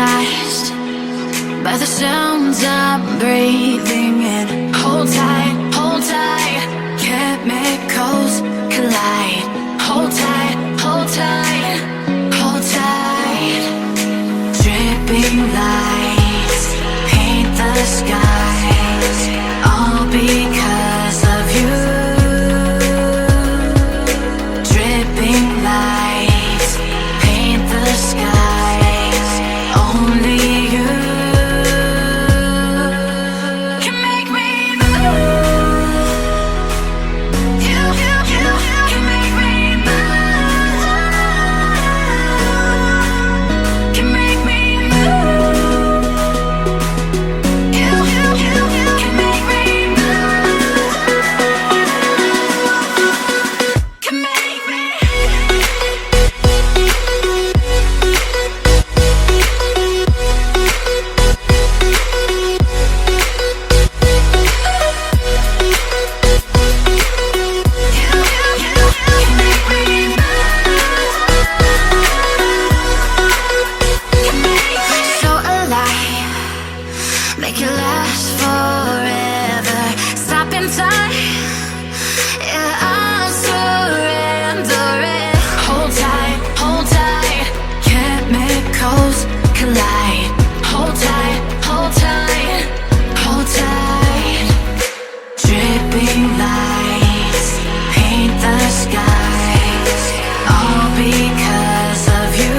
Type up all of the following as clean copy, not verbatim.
hypnotized by the sounds I'm breathing in. Hold tight, chemicals collide. Hold tight, hold tight, hold tight. Dripping lights paint the skies, all because of you. Dripping lights paint the skies, only you can make me move. You can make me move. Can make me move. You can make me move. Can make me. So alive, make it last forever. Stop in time, yeah, I'll surrender it. Hold tight, chemicals collide. Hold tight, hold tight, hold tight. Dripping lights paint the skies, all because of you.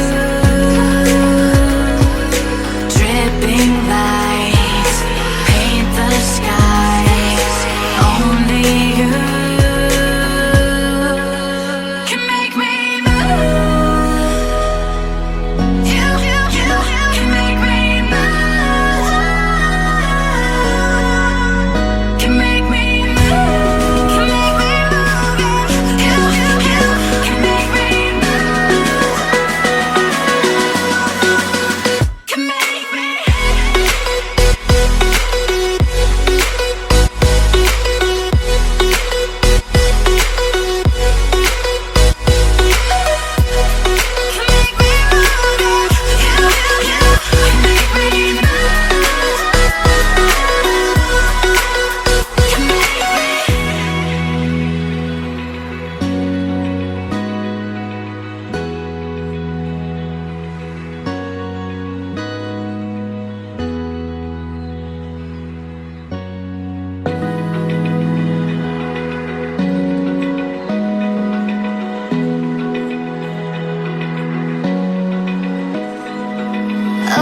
Dripping lights paint the skies, only you can make me move. You can make me move. Can make me move. Can make me move. You can make me move. Can make me.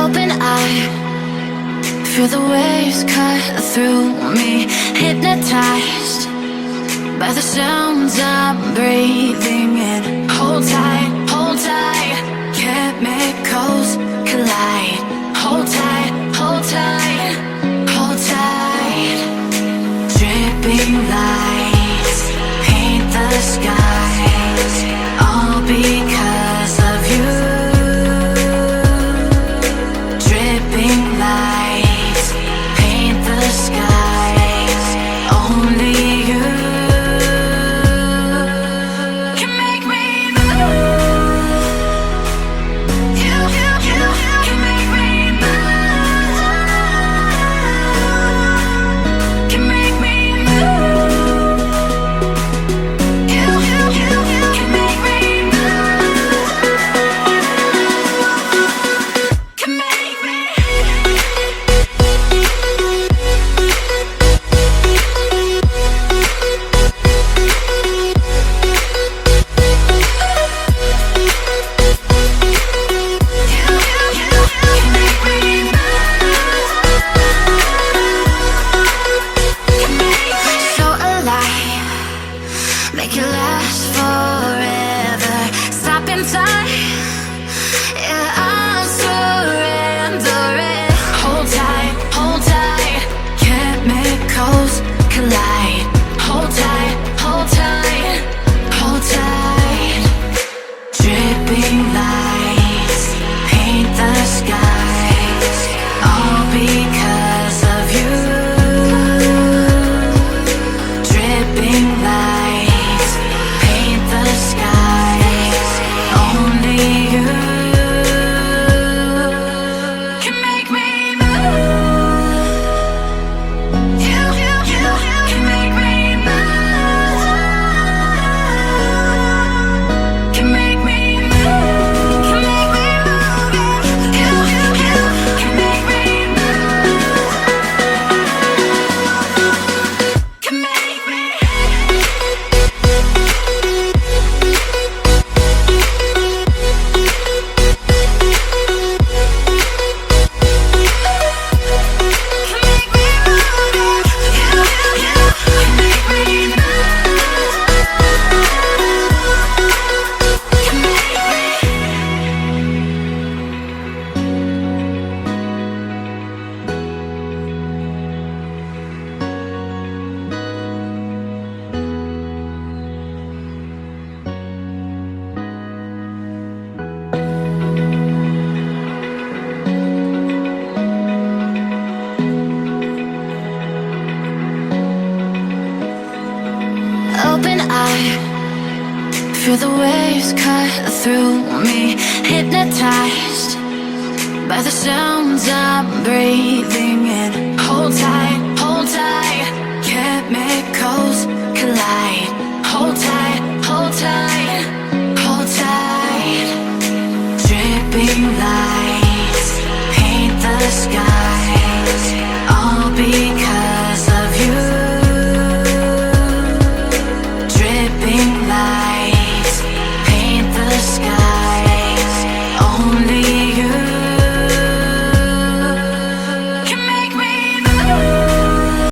Open eye, feel the waves cut through me. Hypnotized by the sounds I'm breathing in. Hold tight, chemicals collide. Hold tight, hold tight, hold tight. Dripping lights paint the skies, all because of you. Dripping lights paint the skies, only you can make me move. You waves cut through me, hypnotized by the sounds I'm breathing in. Hold tight, chemicals collide.